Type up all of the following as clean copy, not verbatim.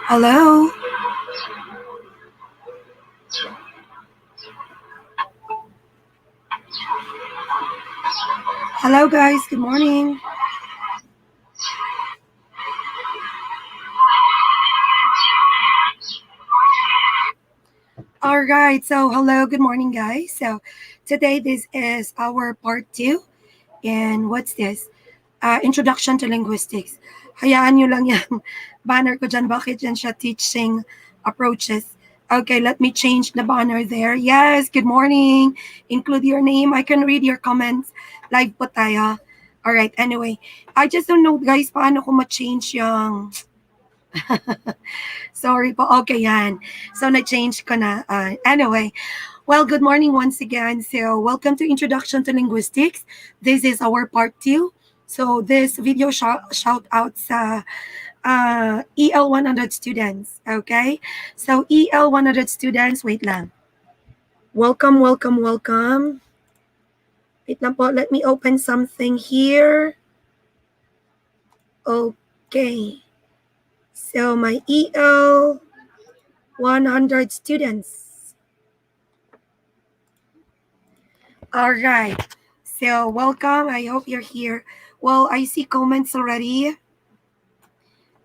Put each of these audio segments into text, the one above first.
Hello. Hello, guys. Good morning. All right. So, hello. Good morning, guys. So, today this is our part two. And what's this? Introduction to Linguistics. Hayaan nyo lang yung banner ko dyan. Bakit yan siya teaching approaches? Okay, let me change the banner there. Yes, good morning. Include your name. I can read your comments. Live po tayo. All right, anyway. I just don't know, guys, paano ko ma-change yung... Sorry po. Okay, yan. So, na-change ko na. Anyway, well, good morning once again. So, welcome to Introduction to Linguistics. This is our part two. So, this video shout out sa EL 100 students. Okay? So, EL 100 students, wait lang. Welcome, welcome, welcome. Wait lang po. Let me open something here. Okay. So, my EL 100 students. All right. So, welcome. I hope you're here. Well, I see comments already.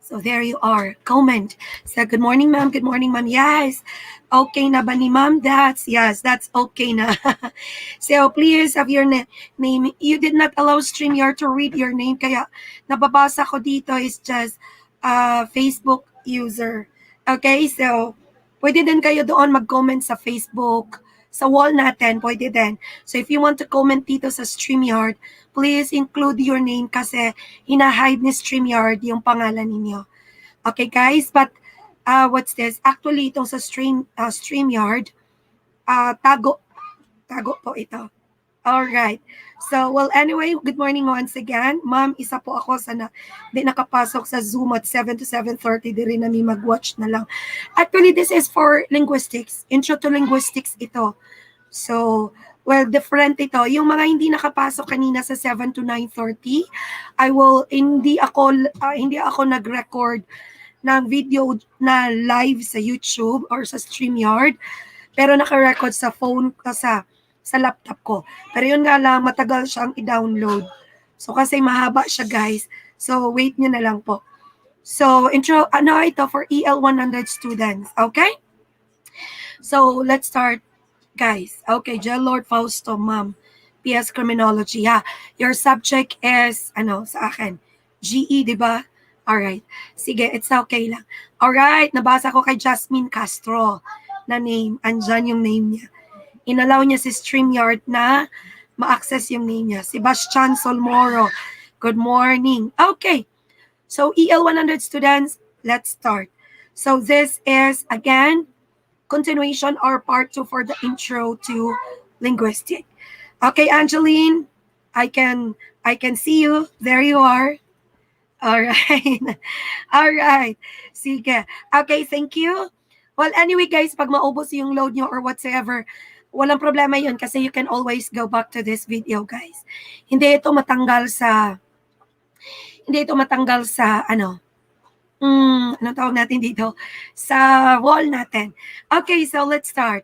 So, there you are. Comment. So, good morning, ma'am. Good morning, ma'am. Yes. Okay na ba ni ma'am? Yes, that's okay na. So, please have your name. You did not allow StreamYard to read your name. Kaya, nababasa ko dito is just Facebook user. Okay, so, pwede din kayo doon mag-comment sa Facebook. Sa wall natin, pwede din. So, if you want to comment dito sa StreamYard, please include your name kasi hina-hide ni StreamYard yung pangalan ninyo. Okay, guys? But, what's this? Actually, itong sa StreamYard, tago po ito. Alright. So, well, anyway, good morning once again. Ma'am, isa po ako sa di nakapasok sa Zoom at 7 to 7:30. Di rin nami mag-watch na lang. Actually, this is for linguistics. Intro to linguistics ito. So, well, different ito. Yung mga hindi nakapasok kanina sa 7 to 9:30, hindi ako nag-record ng video na live sa YouTube or sa StreamYard, pero naka-record sa phone sa laptop ko. Pero yun nga lang, matagal siyang i-download. So, kasi mahaba siya, guys. So, wait nyo na lang po. So, ito for EL 100 students. Okay? So, let's start, guys. Okay, J. Lord Fausto, ma'am. PS Criminology. Yeah. Your subject is, sa akin? GE, di ba? Alright. Sige, it's okay lang. Alright, nabasa ko kay Jasmine Castro na name. Andyan yung name niya. Inalaw niya si StreamYard na ma-access yung name niya. Sebastian Solmoro. Good morning. Okay. So, EL 100 students, let's start. So, this is, again, continuation or part 2 for the intro to linguistic. Okay, Angeline, I can see you. There you are. All right. All right. Sige. Okay, thank you. Well, anyway, guys, pag maubos yung load nyo or whatsoever, walang problema yun kasi you can always go back to this video, guys. Hindi ito matanggal sa anong tawag natin dito? Sa wall natin. Okay, so let's start.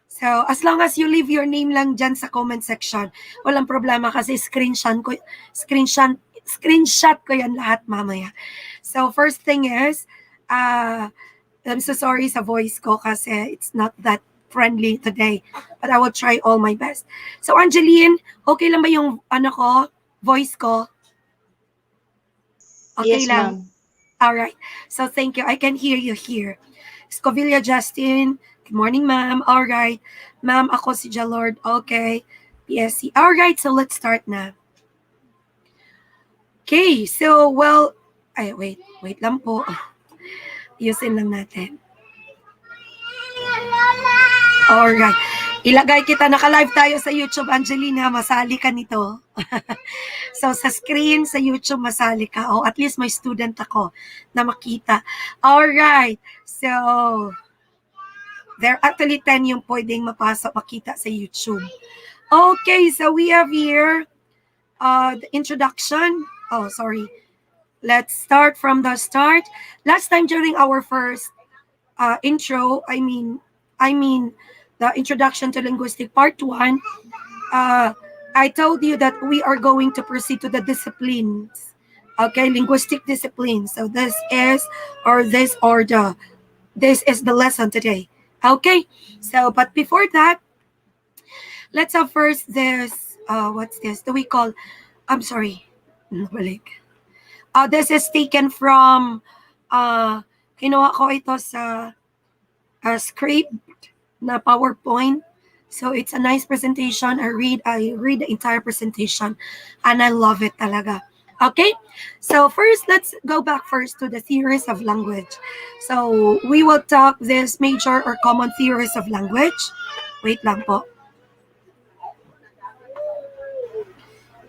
So, as long as you leave your name lang dyan sa comment section, walang problema kasi screenshot ko yan lahat mamaya. So, first thing is, I'm so sorry sa voice ko kasi it's not that friendly today, but I will try all my best. So, Angeline, okay lang ba yung voice ko? Okay Yes, lang. ma'am. All right. So, thank you. I can hear you here. Scovilla Justin, good morning, ma'am. All right. Ma'am, ako si Jalord. Okay. PSC. All right. So, let's start na. Okay. So, well, wait lang po. Ayusin lang natin. Alright. Ilagay kita, naka-live tayo sa YouTube, Angelina, masali ka nito. So, sa screen, sa YouTube, masali ka. O, at least may student ako na makita. Alright. So, there are actually 10 yung pwedeng makita sa YouTube. Okay, so we have here the introduction. Oh, sorry. Let's start from the start. Last time during our first intro, I mean the introduction to linguistic part one. uh, I told you that we are going to proceed to the disciplines. Okay, linguistic disciplines. So this is the lesson today. Okay, so but before that, let's have first this. What's this? Do we call? I'm sorry. Balik. This is taken from. Kinuha ko ito sa script na PowerPoint. So it's a nice presentation. I read the entire presentation and I love it talaga. Okay? So first let's go back first to the theories of language. So we will talk this major or common theories of language. Wait lang po.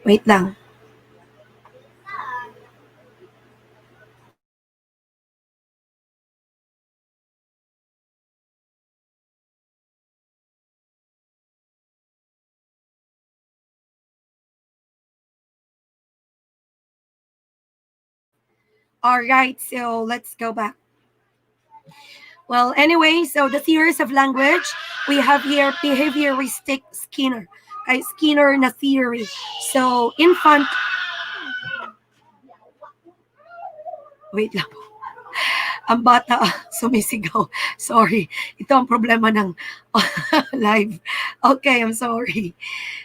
Wait lang. All right, so let's go back. Well, anyway, so the theories of language, we have here behavioristic Skinner. Okay, Skinner na theory. So infant, wait lang. Ang bata sumisigaw. Sorry. Ito ang problema ng live. Okay, I'm sorry.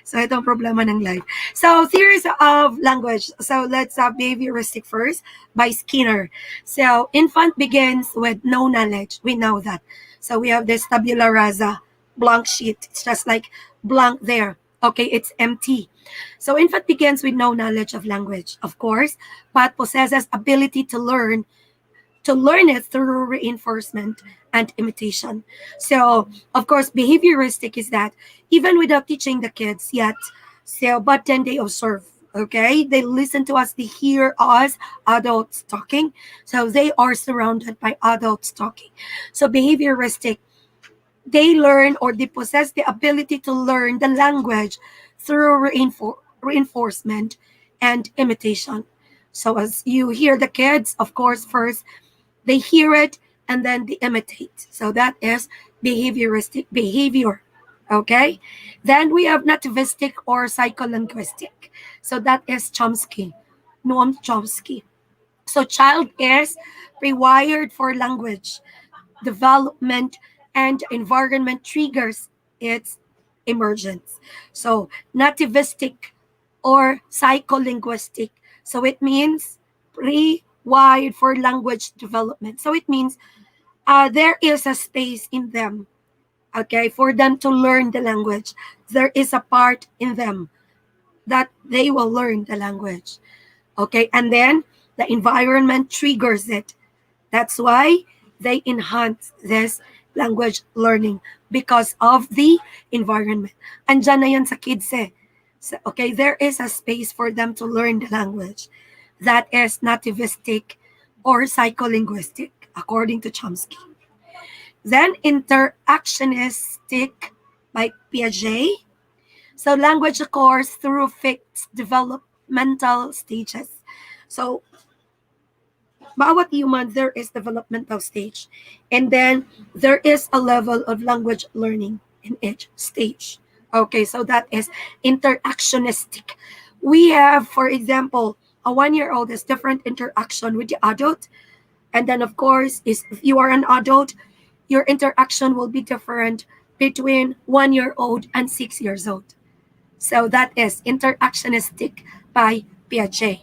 So ito ang problema ng live. So theories of language. So let's have behavioristic first by Skinner. So infant begins with no knowledge. We know that. So we have this tabula rasa, blank sheet. It's just like blank there. Okay, it's empty. So infant begins with no knowledge of language, of course, but possesses ability to learn it through reinforcement and imitation. So, of course, behavioristic is that even without teaching the kids yet, so but then they observe. Okay, they listen to us, they hear us adults talking, so they are surrounded by adults talking. So behavioristic, they learn or they possess the ability to learn the language through reinforcement and imitation. So as you hear the kids, of course, first they hear it and then they imitate. So that is behavioristic behavior. Okay. Then we have nativistic or psycholinguistic. So that is Chomsky, Noam Chomsky. So child is rewired for language development and environment triggers its emergence. So nativistic or psycholinguistic. So it means pre-wired for language development. So it means there is a space in them, okay, for them to learn the language. There is a part in them that they will learn the language, okay, and then the environment triggers it. That's why they enhance this language learning because of the environment. Andyan na yan sa kids eh. So, okay, there is a space for them to learn the language. That is nativistic or psycholinguistic, according to Chomsky. Then interactionistic by Piaget. So language occurs through fixed developmental stages. So bawat human, there is developmental stage. And then there is a level of language learning in each stage. Okay, so that is interactionistic. We have, for example, a 1 year old has different interaction with the adult. And then, of course, if you are an adult, your interaction will be different between 1 year old and 6 years old. So that is interactionistic by Piaget.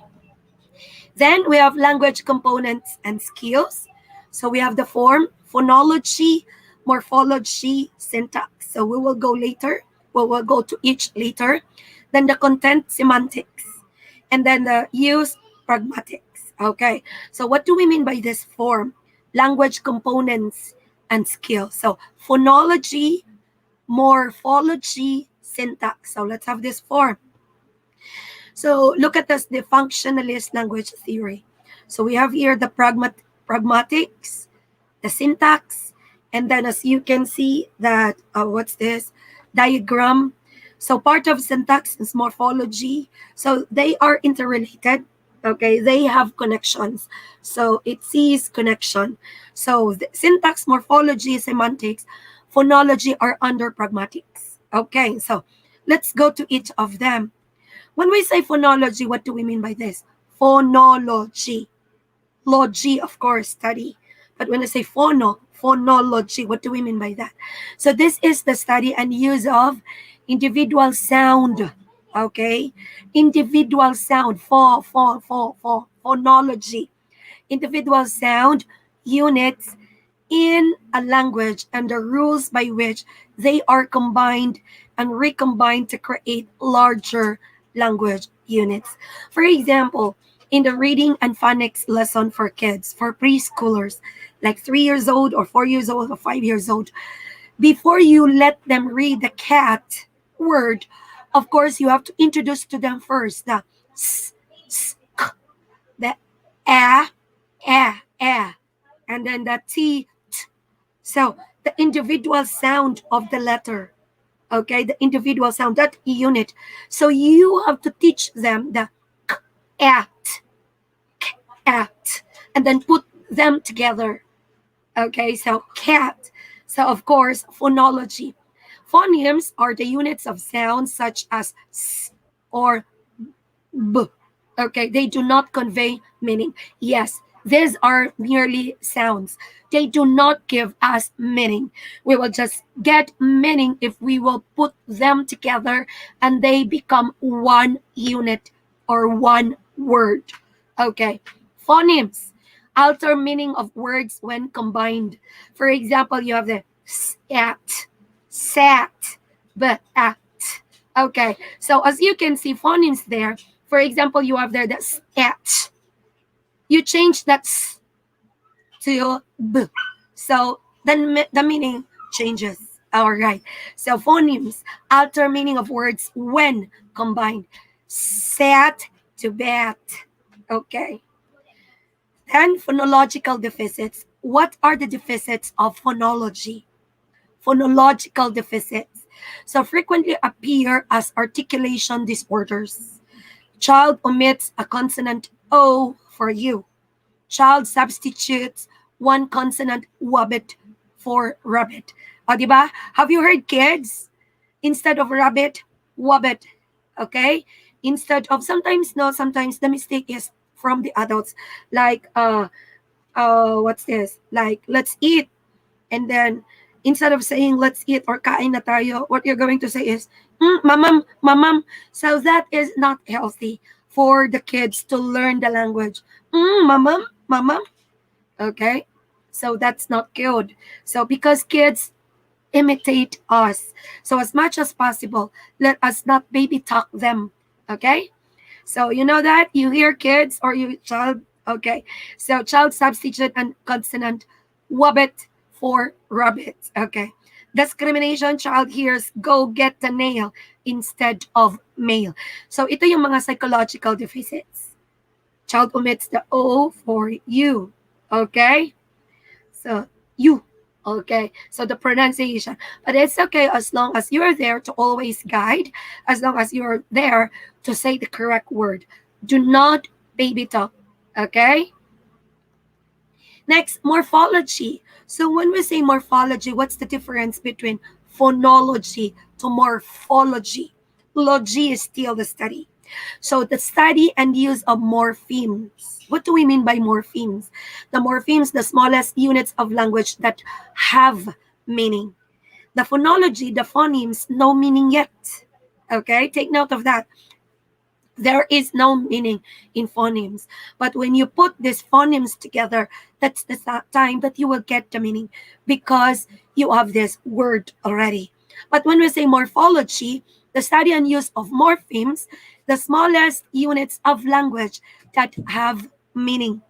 Then we have language components and skills. So we have the form, phonology, morphology, syntax. So we will go later. We will go to each later. Then the content, semantics. And then the use, pragmatics. Okay. So what do we mean by this form? Language components and skills. So phonology, morphology, syntax. So let's have this form. So look at this, the functionalist language theory. So we have here the pragmatics, the syntax, and then as you can see that, what's this? Diagram. So part of syntax is morphology. So they are interrelated. Okay, they have connections. So it sees connection. So the syntax, morphology, semantics, phonology are under pragmatics. Okay, so let's go to each of them. When we say phonology, what do we mean by this? Phonology. Logy, of course, study. But when I say phonology, what do we mean by that? So this is the study and use of individual sound. Okay? Individual sound. Phonology. Individual sound units in a language and the rules by which they are combined and recombined to create larger language units. For example, in the reading and phonics lesson for kids, for preschoolers, like 3 years old or 4 years old or 5 years old, before you let them read the cat word, of course, you have to introduce to them first the s, k, the a, and then the t. So the individual sound of the letter, okay, the individual sound, that unit. So you have to teach them the k, at, and then put them together. Okay, so cat. So of course, phonology. Phonemes are the units of sounds such as s or b. Okay, they do not convey meaning. Yes, these are merely sounds. They do not give us meaning. We will just get meaning if we will put them together and they become one unit or one word. Okay, phonemes alter meaning of words when combined. For example, you have the sat, but at. Okay, so as you can see, phonemes there. For example, you have there the at. You change that s to b. So then the meaning changes. All right. So phonemes alter meaning of words when combined. Sat to bat. Okay. Then phonological deficits. What are the deficits of phonology? Phonological deficits. So frequently appear as articulation disorders. Child omits a consonant O for you. Child substitutes one consonant wabbit for rabbit. O, di ba? Have you heard kids? Instead of rabbit, wabbit. Okay? Instead of, sometimes no, sometimes the mistake is from the adults. Like, what's this? Like, let's eat. And then, instead of saying, let's eat or kain na tayo, what you're going to say is, mamam, mamam. So that is not healthy for the kids to learn the language. Mamam, mamam. Okay? So that's not good. So because kids imitate us. So as much as possible, let us not baby talk them. Okay? So you know that you hear kids or you child. Okay. So child substitute and consonant wabbit for rabbit. Okay. Discrimination, child hears go get the nail instead of male. So ito yung mga psychological deficits. Child omits the O for you. Okay. So you. Okay. So the pronunciation. But it's okay as long as you're there to always guide, as long as you're there to say the correct word. Do not baby talk. Okay. Next, morphology. So when we say morphology, what's the difference between phonology to morphology? Logy is still the study. So the study and use of morphemes. What do we mean by morphemes? The morphemes, the smallest units of language that have meaning. The phonology, the phonemes, no meaning yet. Okay, take note of that. There is no meaning in phonemes. But when you put these phonemes together, that's the time that you will get the meaning because you have this word already. But when we say morphology, the study and use of morphemes, the smallest units of language that have meaning,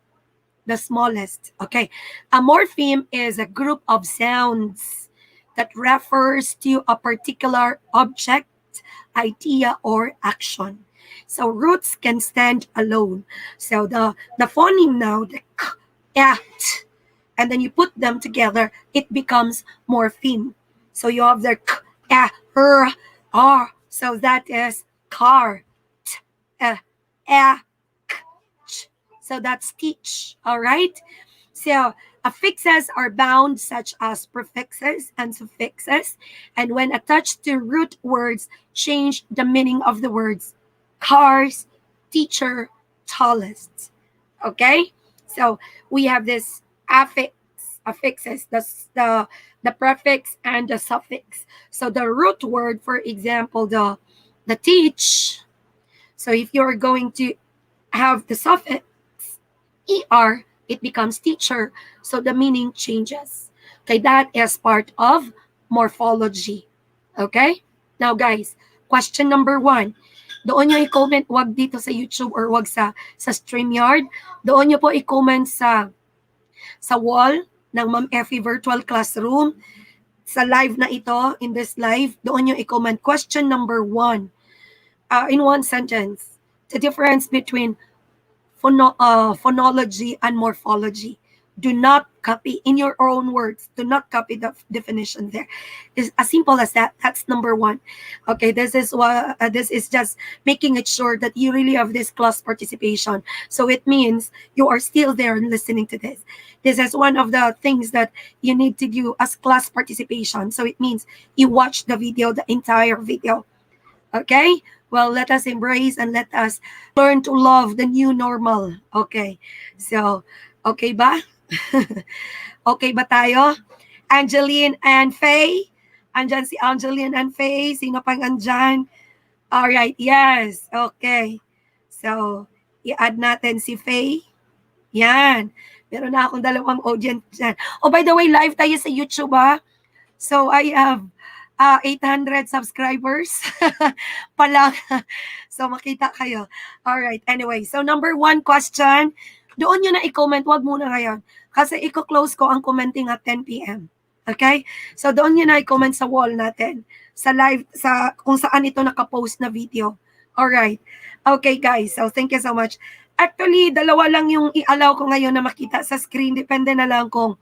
the smallest. Okay. A morpheme is a group of sounds that refers to a particular object, idea, or action. So roots can stand alone. So the phoneme now, the k, at, and then you put them together, it becomes morpheme. So you have the k, a, r, r. So that is car, t, a, k, So that's teach. All right. So affixes are bound, such as prefixes and suffixes, and when attached to root words, change the meaning of the words. Cars, teacher, tallest. Okay, so we have this affixes, the prefix and the suffix. So the root word, for example, the teach. So if you're going to have the suffix er, it becomes teacher. So the meaning changes. Okay, that is part of morphology. Okay? Now guys, question number 1. Doon nyo i-comment, wag dito sa YouTube or wag sa StreamYard. Doon nyo po i-comment sa wall ng Ma'am Effie Virtual Classroom. Sa live na ito, in this live, doon nyo i-comment question number 1. In one sentence, the difference between phonology and morphology. Do not copy in your own words. Do not copy the definition there. It's as simple as that. That's number 1. Okay, this is just making it sure that you really have this class participation. So it means you are still there and listening to this. This is one of the things that you need to do as class participation. So it means you watch the video, the entire video. Okay? Well, let us embrace and let us learn to love the new normal. Okay. So, okay ba? Okay ba tayo? Angeline and Faye? Andyan si Angeline and Faye. Sino pang andyan? Alright, yes. Okay. So, i-add natin si Faye. Yan. Meron na akong 2 audience dyan. Oh, by the way, live tayo sa YouTube ha. So, I have 800 subscribers pa lang. So, makita kayo. Alright, anyway. So, number 1 question. Doon nyo na i-comment. Wag muna ngayon. Kasi i-close ko ang commenting at 10 p.m. Okay? So, doon nyo na i-comment sa wall natin. Sa live, kung saan ito nakapost na video. Alright. Okay, guys. So, thank you so much. Actually, 2 lang yung i-allow ko ngayon na makita sa screen. Depende na lang kung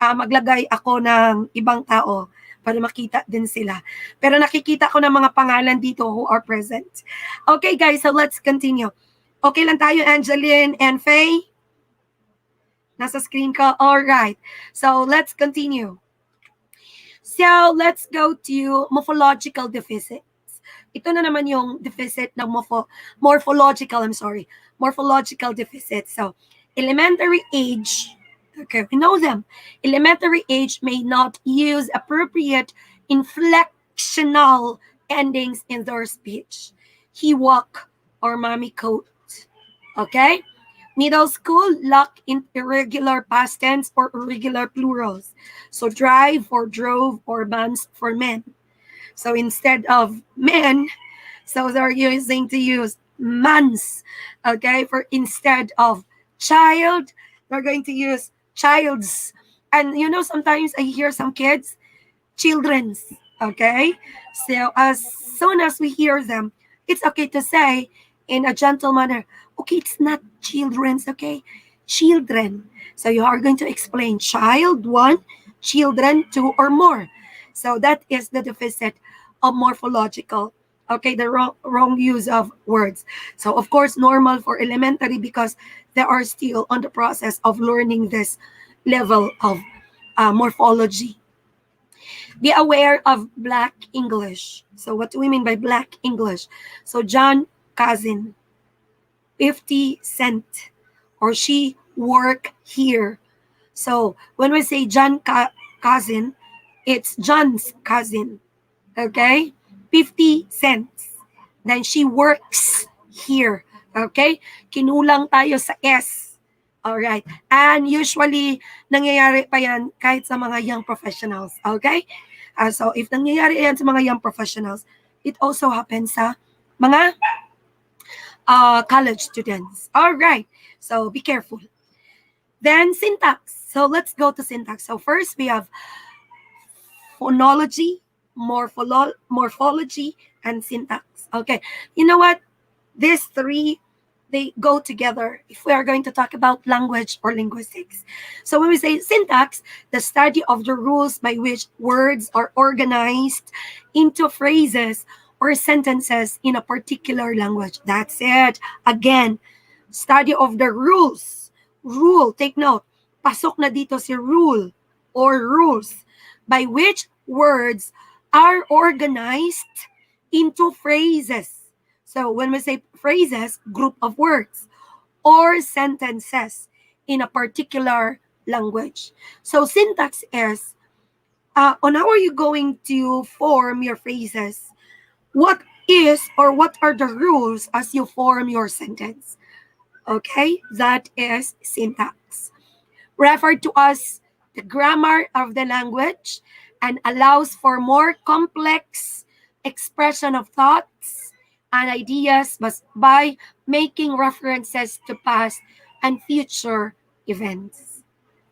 maglagay ako ng ibang tao para makita din sila. Pero nakikita ko ng mga pangalan dito who are present. Okay, guys, so let's continue. Okay lang tayo, Angeline and Faye? Nasa screen ko? Alright. So, let's continue. So, let's go to morphological deficit. Ito na naman yung deficit ng morphological deficit. So, elementary age. Okay, we know them. Elementary age may not use appropriate inflectional endings in their speech. He walk or mommy coat. Okay? Middle school lack in irregular past tense or irregular plurals. So drive for drove or months for men. So instead of men, so they're using to use months. Okay? For instead of child, they're going to use childs. And you know, sometimes I hear some kids, children's. Okay? So as soon as we hear them, it's okay to say in a gentle manner, okay, it's not children's, okay? Children. So you are going to explain child 1, children 2 or more. So that is the deficit of morphological. Okay, the wrong use of words. So of course, normal for elementary because they are still on the process of learning this level of morphology. Be aware of Black English. So what do we mean by Black English? So John cousin, 50 cent, or she work here. So when we say John cousin, it's John's cousin. Okay? 50 cents. Then she works here. Okay? Kinulang tayo sa S. Alright. And usually, nangyayari pa yan kahit sa mga young professionals. Okay? So, if nangyayari yan sa mga young professionals, it also happens sa mga college students. Alright. So, be careful. Then, syntax. So, let's go to syntax. So, first, we have phonology, morphology, and syntax. Okay. You know what? These three, they go together if we are going to talk about language or linguistics. So when we say syntax, the study of the rules by which words are organized into phrases or sentences in a particular language. That's it. Again, Study of the rules. Rule, take note. Pasok na dito si rule or rules by which words are organized into phrases. So when we say phrases, group of words or sentences in a particular language. So syntax is on how are you going to form your phrases? What is or what are the rules as you form your sentence? Okay, that is syntax. Referred to as the grammar of the language and allows for more complex expression of thoughts and ideas but by making references to past and future events.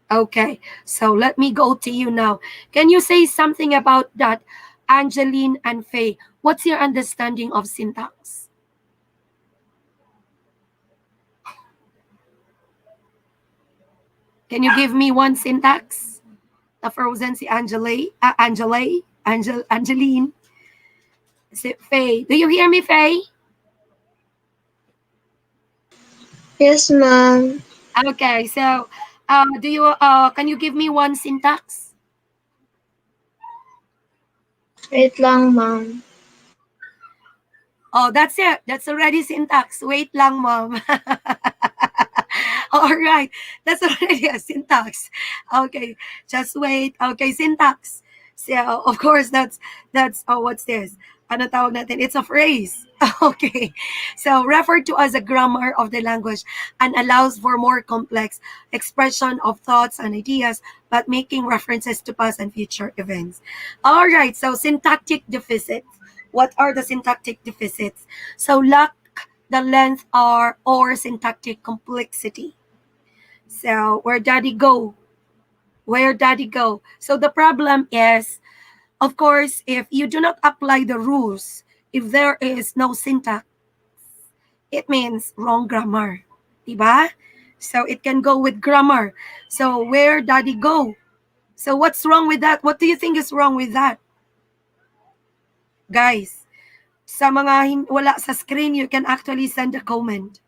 Okay, so let me go to you now. Can you say something about that, Angeline and Faye? What's your understanding of syntax? Can you give me one syntax? The frozen si Angeline, si Faye. Do you hear me, Faye? Yes, ma'am. Okay, so can you give me one syntax? Wait lang, ma'am. Oh, that's it. That's already syntax. Wait lang, mom. All right. That's already a syntax. Okay. Just wait. Okay, syntax. So, of course, that's oh, what's this? Ano tawag natin? It's a phrase. Okay. So, referred to as a grammar of the language and allows for more complex expression of thoughts and ideas, but making references to past and future events. All right. So, syntactic deficit. What are the syntactic deficits? So lack the length or syntactic complexity. So where daddy go? Where daddy go? So the problem is, of course, if you do not apply the rules, if there is no syntax, it means wrong grammar. Diba? So it can go with grammar. So where daddy go? So what's wrong with that? What do you think is wrong with that? Guys, sa mga wala sa screen, you can actually send a comment.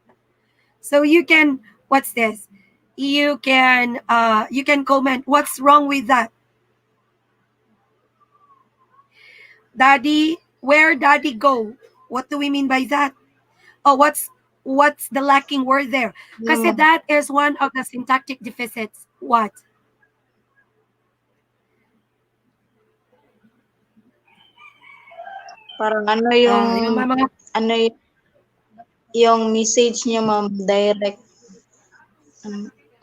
So you can, what's this? You can comment, what's wrong with that? Daddy, where daddy go? What do we mean by that? Oh, what's the lacking word there? Kasi No. that is one of the syntactic deficits. What? Parang Yung mga ano yung message niya, ma'am, direct.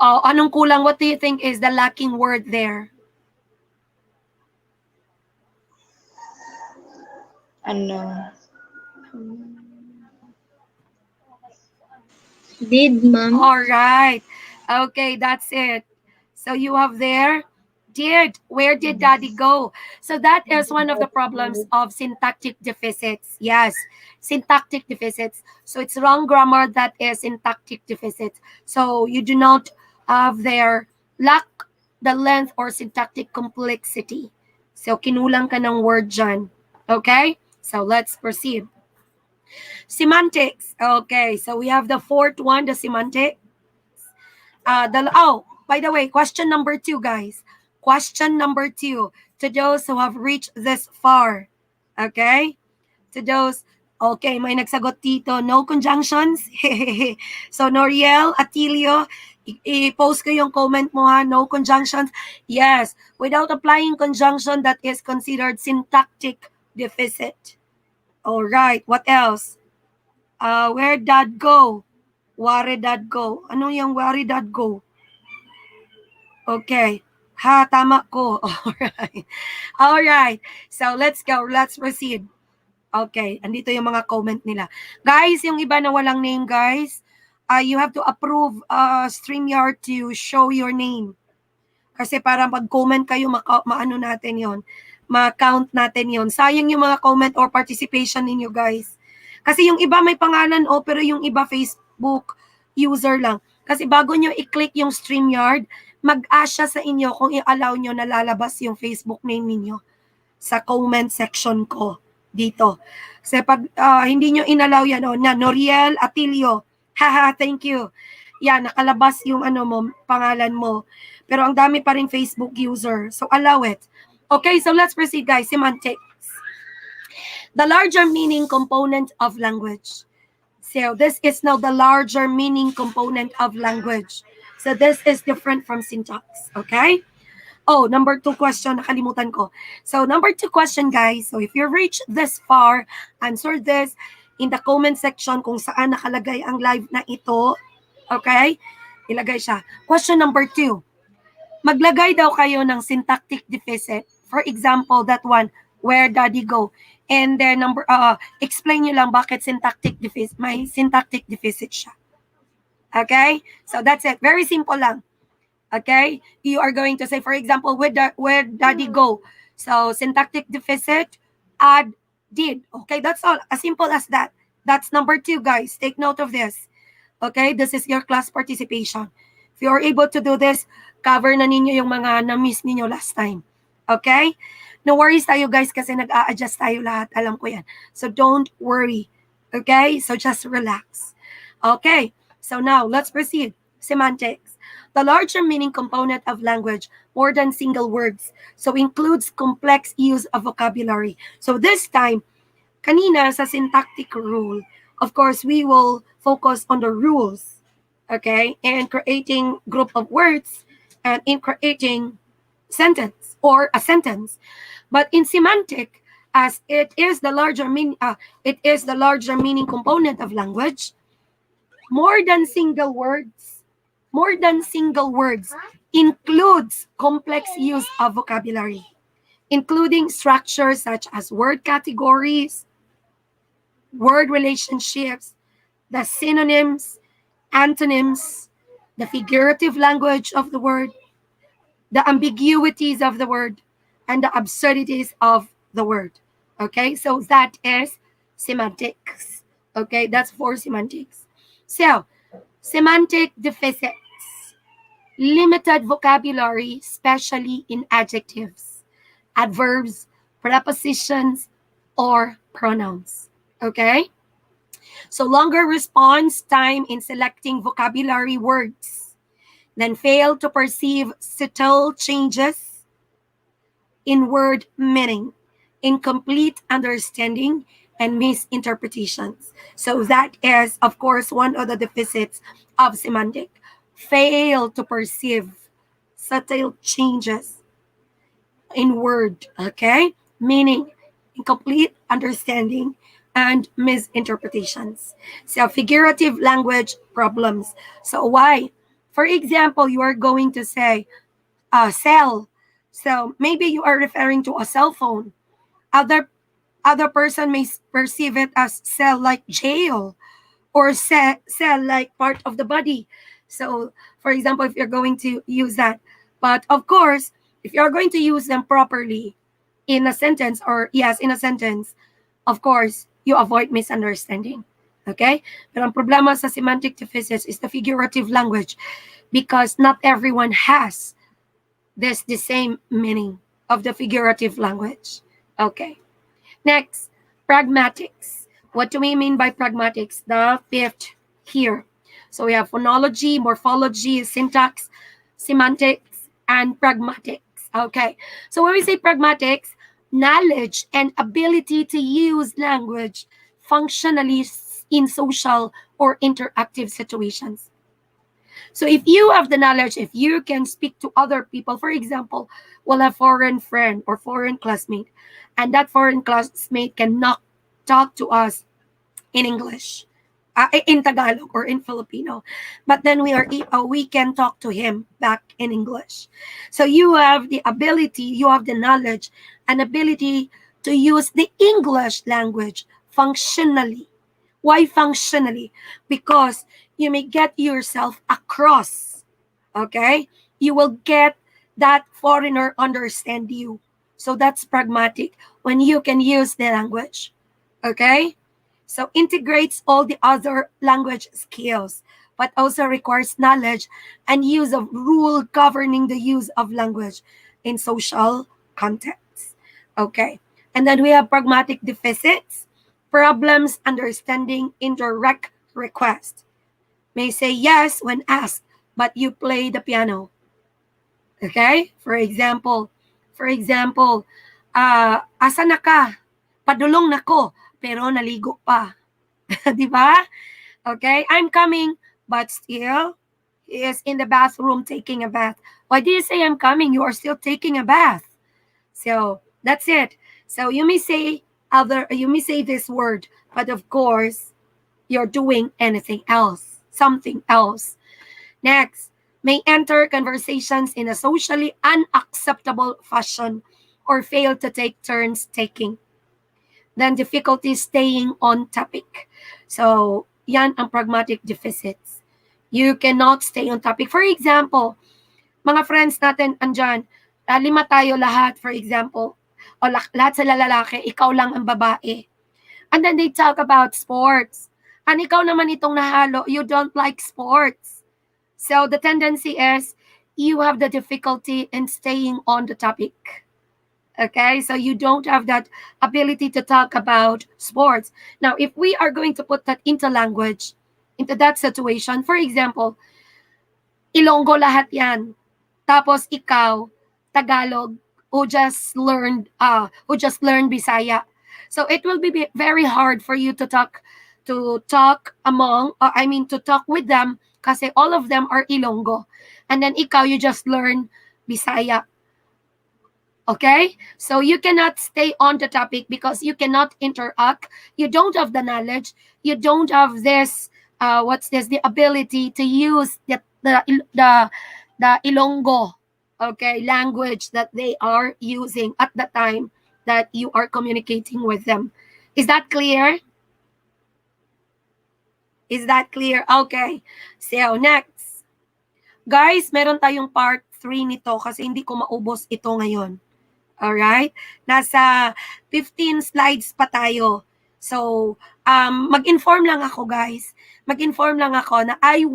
anong kulang? What do you think is the lacking word there? Ano, did, ma'am. All right. Okay, that's it. So you have there, where did daddy go? So that is one of the problems of syntactic deficits. Yes, syntactic deficits. So it's wrong grammar that is syntactic deficits. So you do not have there lack the length or syntactic complexity. So kinulang ka ng word dyan. Okay? So let's proceed. Semantics. Okay, so we have the fourth one, the semantic. By the way, question number 2, guys. Question number 2 to those who have reached this far. Okay? To those, okay, may nagsagot dito, no conjunctions. So, Noriel, Atilio, i-post ko yung comment mo ha, no conjunctions. Yes, without applying conjunction, that is considered syntactic deficit. All right, what else? Where dad go? Where dad go? Ano yung where dad go? Okay. Ha, tama ko. Alright. Alright. So, let's go. Let's proceed. Okay. Andito yung mga comment nila. Guys, yung iba na walang name, guys, you have to approve StreamYard to show your name. Kasi para mag-comment kayo, maano natin yon, ma-count natin yon. Sayang yung mga comment or participation ninyo, guys. Kasi yung iba may pangalan, pero yung iba Facebook user lang. Kasi bago nyo i-click yung StreamYard, mag-ask siya sa inyo kung i-allow nyo na lalabas yung Facebook name ninyo sa comment section ko dito. Kasi pag hindi nyo inallow yan, na Noriel Atilio, Haha, thank you. Yeah, nakalabas yung ano mo, pangalan mo. Pero ang dami pa rin Facebook user. So allow it. Okay, so let's proceed guys. Semantics. The larger meaning component of language. So this is now the larger meaning component of language. So this is different from syntax. Okay? Oh, number two question, nakalimutan ko. So number two question, guys. So if you reach this far, answer this in the comment section kung saan nakalagay ang live na ito. Okay? Ilagay siya. Question number two. Maglagay daw kayo ng syntactic deficit. For example, that one, where daddy go? And then explain nyo lang bakit syntactic deficit, may syntactic deficit siya. Okay? So that's it. Very simple lang. Okay? You are going to say, for example, where daddy go? So syntactic deficit, add did. Okay, that's all. As simple as that. That's number two, guys. Take note of this. Okay, this is your class participation. If you are able to do this, cover na ninyo yung mga na-miss ninyo last time. Okay? No worries tayo guys kasi nag-a-adjust tayo lahat. Alam ko yan. So don't worry. Okay? So just relax. Okay. So now, let's proceed. Semantics. The larger meaning component of language, more than single words. So includes complex use of vocabulary. So this time, kanina sa syntactic rule, of course, we will focus on the rules, okay, and creating group of words and in creating sentence or a sentence. But in semantic, as it is the larger meaning component of language, more than single words, more than single words includes complex use of vocabulary, including structures such as word categories, word relationships, the synonyms, antonyms, the figurative language of the word, the ambiguities of the word, and the absurdities of the word. Okay, so that is semantics. Okay, that's for semantics. So, semantic deficits, limited vocabulary, especially in adjectives, adverbs, prepositions, or pronouns. Okay? So longer response time in selecting vocabulary words, then fail to perceive subtle changes in word meaning, incomplete understanding, and misinterpretations. So that is, of course, one of the deficits of semantic. Fail to perceive subtle changes in word, okay? Meaning, incomplete understanding, and misinterpretations. So, figurative language problems. So, why? For example, you are going to say, cell. So, maybe you are referring to a cell phone. Other person may perceive it as cell like jail or cell like part of the body. So, for example, if you're going to use that, but of course, if you're going to use them properly in a sentence, or yes, in a sentence, of course, you avoid misunderstanding. Okay? But ang problema sa semantic deficits is the figurative language because not everyone has the same meaning of the figurative language. Okay. Next, pragmatics. What do we mean by pragmatics? The fifth here. So we have phonology, morphology, syntax, semantics, and pragmatics. Okay. So when we say pragmatics, knowledge and ability to use language functionally in social or interactive situations. So if you have the knowledge, if you can speak to other people, for example, we'll have foreign friend or foreign classmate, and that foreign classmate cannot talk to us in English, in Tagalog or in Filipino, but then we can talk to him back in English. So you have the ability, you have the knowledge and ability to use the English language functionally. Why functionally? Because you may get yourself across. Okay? You will get that foreigner understand you. So that's pragmatic when you can use the language. Okay? So integrates all the other language skills, but also requires knowledge and use of rule governing the use of language in social contexts. Okay. And then we have pragmatic deficits, problems understanding indirect request. may say yes when asked, but you play the piano. Okay? For example, asa na ka? Padulong na ko, pero naligo pa. Di ba? Okay? I'm coming, but still, he is in the bathroom taking a bath. Why do you say I'm coming? You are still taking a bath. So, that's it. So, you may say this word, but of course, you're doing anything else, something else. Next, may enter conversations in a socially unacceptable fashion or fail to take turns taking. Then difficulty staying on topic. So, yan ang pragmatic deficits. You cannot stay on topic. For example, mga friends natin andyan, 5 tayo lahat, for example, o lahat sila lalaki, ikaw lang ang babae. And then they talk about sports. And ikaw naman itong nahalo, you don't like sports. So the tendency is you have the difficulty in staying on the topic. Okay, so you don't have that ability to talk about sports. Now, if we are going to put that into language, into that situation, for example, Ilonggo lahat yan. Tapos ikaw, Tagalog, who just learned Bisaya. So it will be very hard for you to talk with them kasi all of them are Ilonggo. And then ikaw, you just learn Bisaya. Okay? So you cannot stay on the topic because you cannot interact. You don't have the knowledge. You don't have the ability to use the Ilonggo, okay, language that they are using at the time that you are communicating with them. Is that clear? Is that clear? Okay. So next. Guys, meron tayong part 3 nito kasi hindi ko maubos ito ngayon. Alright? Nasa 15 slides pa tayo. So, mag-inform lang ako, guys. Mag-inform lang ako na I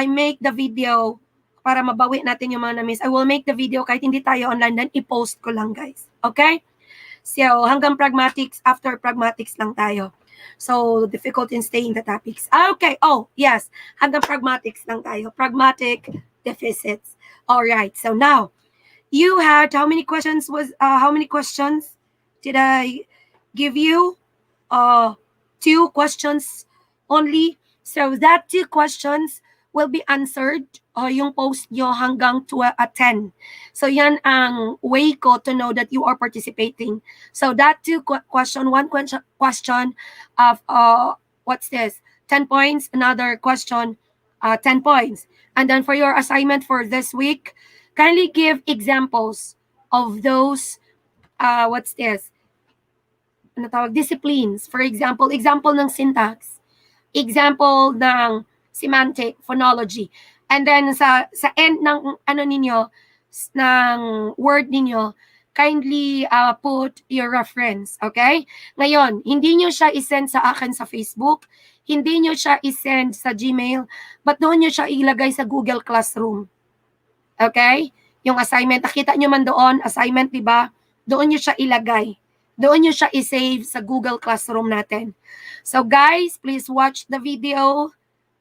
make the video para mabawi natin yung mga na-miss. I will make the video kahit hindi tayo online, then i-post ko lang, guys. Okay? So, hanggang Pragmatics, after Pragmatics lang tayo. So, difficult in staying the topics. Okay. Oh, yes. Hanggang Pragmatics lang tayo. Pragmatic deficits. Alright. So, now, you had how many questions did I give you? 2 questions only. So that 2 questions will be answered yung post nyo hanggang 10. So yan ang way ko to know that you are participating. So that one question of what's this? 10 points, another question 10 points. And then for your assignment for this week, kindly give examples of those what's this? Disciplines. For example ng syntax, example ng semantic, phonology. And then sa end ng ng word ninyo, kindly put your reference, okay? Ngayon, hindi nyo siya isend sa akin sa Facebook, hindi nyo siya isend sa Gmail, but doon nyo siya ilagay sa Google Classroom. Okay? Yung assignment, nakita nyo man doon, assignment, di ba? Doon nyo siya ilagay. Doon nyo siya isave sa Google Classroom natin. So guys, please watch the video.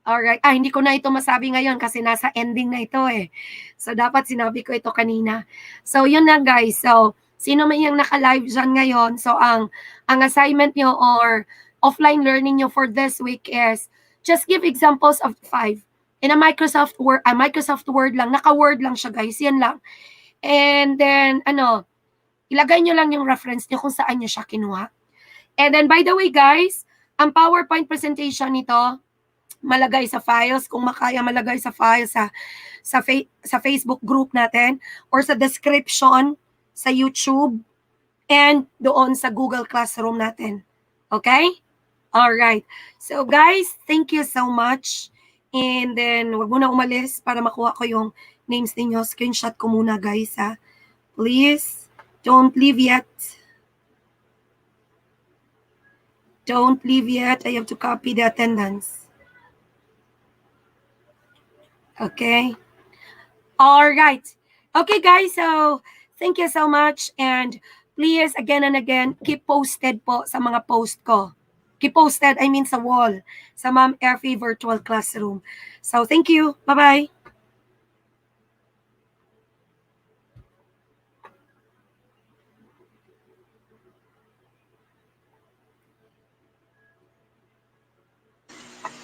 Alright. Hindi ko na ito masabi ngayon kasi nasa ending na ito eh. So dapat sinabi ko ito kanina. So yun lang guys. So sino man yung naka-live dyan ngayon, so ang assignment nyo or offline learning nyo for this week is just give examples of 5. In a Microsoft Word lang, naka-Word lang siya guys, yan lang. And then, ilagay nyo lang yung reference nyo kung saan nyo siya kinuha. And then, by the way guys, ang PowerPoint presentation nito, malagay sa files, kung makaya malagay sa files sa Facebook group natin, or sa description, sa YouTube, and doon sa Google Classroom natin. Okay? Alright. So guys, thank you so much. And then, wag muna umalis para makuha ko yung names ninyo. Screenshot ko muna, guys, ha. Please, don't leave yet. Don't leave yet. I have to copy the attendance. Okay. All right. Okay, guys. So, thank you so much. And please, again and again, keep posted po sa mga post ko. Kiposted, I mean sa wall, sa Ma'am Effie virtual classroom. So, thank you. Bye-bye.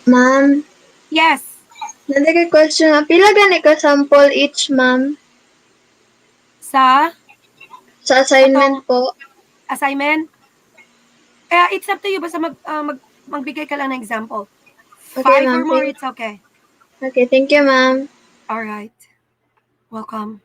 Ma'am, Yes. nandang question nga, pila gani ka sample each, ma'am? Sa Sa assignment katong po. assignment, it's up to you. Basta magbigay ka lang ng example. Okay, 5 or ma'am. more, it's okay. Okay, thank you, ma'am. All right. Welcome.